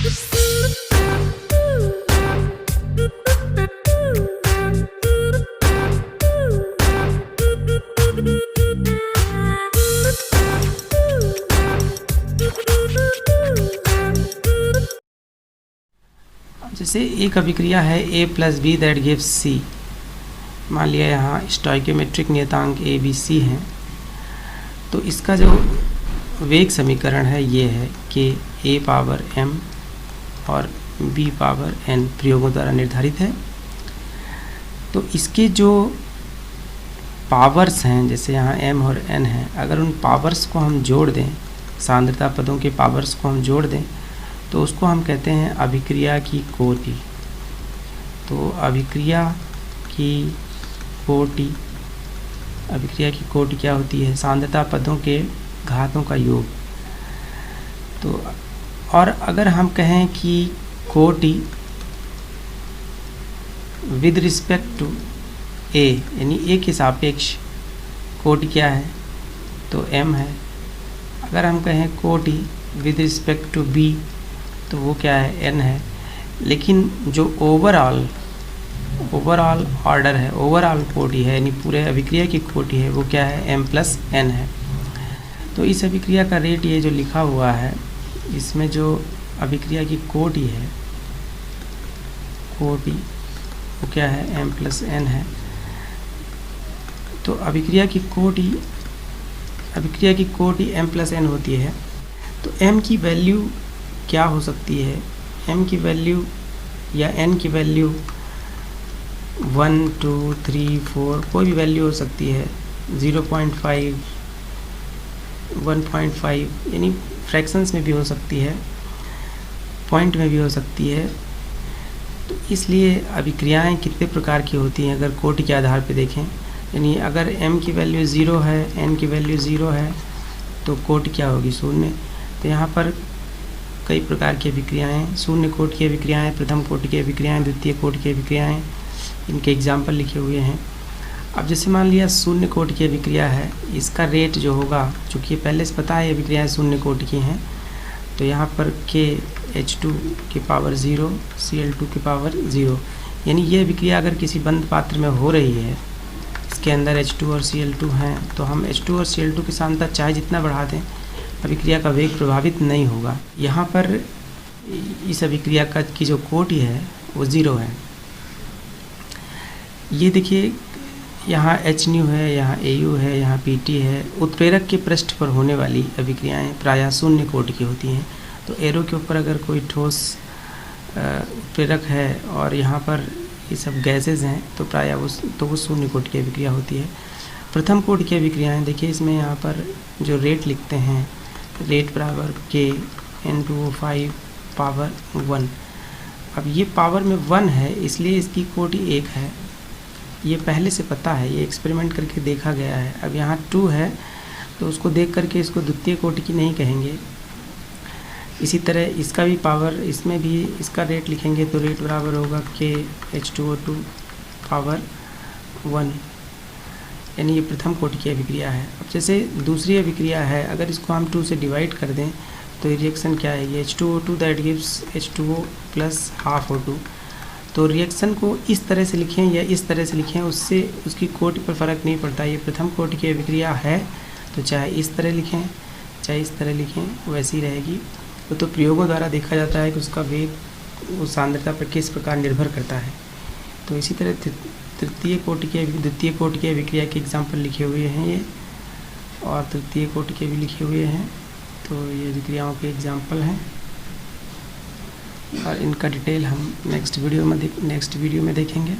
जैसे एक अभिक्रिया है A + B that gives C। मान लिया यहाँ स्टोइकियोमेट्रिक नियतांक A B C हैं, तो इसका जो वेग समीकरण है ये है कि A पावर m और B पावर n प्रयोगों द्वारा निर्धारित है। तो इसके जो पावर्स हैं, जैसे यहाँ m और n हैं, अगर उन पावर्स को हम जोड़ दें, सांद्रता पदों के पावर्स को हम जोड़ दें, तो उसको हम कहते हैं अभिक्रिया की कोटि। तो अभिक्रिया की कोटि क्या होती है? सांद्रता पदों के घातों का योग। तो और अगर हम कहें कि कोटि विद रिस्पेक्ट टू A, यानी A के सापेक्ष कोटि क्या है? तो m है। अगर हम कहें कोटि विद रिस्पेक्ट टू B, तो वो क्या है? n है। लेकिन जो ओवरऑल ऑर्डर है, ओवरऑल कोटि है, यानी पूरे अभिक्रिया की कोटि है, वो क्या है? m + n है। तो इस अभिक्रिया का रेट ये जो लिखा हुआ है, इसमें जो अभिक्रिया की कोटि है, वो क्या है? m + n है। तो अभिक्रिया की कोटि m + n होती है। तो m की वैल्यू क्या हो सकती है? m की वैल्यू या n की वैल्यू 1, 2, 3, 4 कोई भी वैल्यू हो सकती है। 0.5, 1.5, यानी फ्रैक्शंस में भी हो सकती है, पॉइंट में भी हो सकती है। तो इसलिए अभिक्रियाएं कितने प्रकार की होती हैं अगर कोटि के आधार पे देखें, यानी अगर m की वैल्यू 0 है, n की वैल्यू 0 है, तो कोटि क्या होगी? 0। तो यहाँ पर कई प्रकार की अभिक्रियाएं, शून्य कोटि की अभिक्रियाएं, प्रथम कोटि की अभिक्रियाएं, द्वितीय कोटि की अभिक्रियाएं, इनके एग्जाम्पल लिखे हुए हैं। अब जैसे मान लिया शून्य कोटि की अभिक्रिया है, इसका रेट जो होगा, चूँकि पहले से पता है अभिक्रियाएं शून्य कोटि की हैं, तो यहाँ पर KH2 की पावर 0, Cl2 की पावर 0, यानी ये अभिक्रिया अगर किसी बंद पात्र में हो रही है, इसके अंदर H2 और Cl2 हैं, तो हम H2 और Cl2 की सांद्रता चाहे जितना बढ़ा दें, अभिक्रिया का वेग प्रभावित नहीं होगा। यहाँ पर इस अभिक्रिया की जो कोटि है वो 0 है। ये देखिए, यहाँ HNu है, यहाँ AU है, यहाँ PT है। उत्प्रेरक के पृष्ठ पर होने वाली अभिक्रियाएं प्रायः शून्य कोटि की होती हैं। तो एरो के ऊपर अगर कोई ठोस उत्प्रेरक है और यहाँ पर ये सब गैसेज हैं, तो प्रायः वो शून्य कोटि की अभिक्रिया होती है। प्रथम कोटि की अभिक्रियाएं देखिए, इसमें यहाँ पर जो रेट लिखते हैं, रेट बराबर K N2O5 पावर 1। अब ये पावर में 1 है, इसलिए इसकी कोटि 1 है। ये पहले से पता है, ये एक्सपेरिमेंट करके देखा गया है। अब यहाँ 2 है, तो उसको देख करके इसको द्वितीय कोटि की नहीं कहेंगे। इसी तरह इसका भी पावर, इसमें भी इसका रेट लिखेंगे, तो रेट बराबर होगा K H2O2 पावर 1, यानी ये प्रथम कोटि की अभिक्रिया है। अब जैसे दूसरी अभिक्रिया है, अगर इसको हम 2 से डिवाइड कर दें, तो रिएक्शन क्या है? ये H2O2 that gives H2O + ½ O2। तो रिएक्शन को इस तरह से लिखें या इस तरह से लिखें, उससे उसकी कोटि पर फ़र्क नहीं पड़ता। ये प्रथम कोटि की अभिक्रिया है, तो चाहे इस तरह लिखें चाहे इस तरह लिखें, वैसी रहेगी। तो प्रयोगों द्वारा देखा जाता है कि उसका वेग उस सांद्रता पर किस प्रकार निर्भर करता है। तो इसी तरह द्वितीय कोटि की अभिक्रिया के एग्जाम्पल लिखे हुए हैं ये, और तृतीय कोटि के भी लिखे हुए हैं। तो ये अभिक्रियाओं के एग्जाम्पल हैं, और इनका डिटेल हम नेक्स्ट वीडियो में देखेंगे।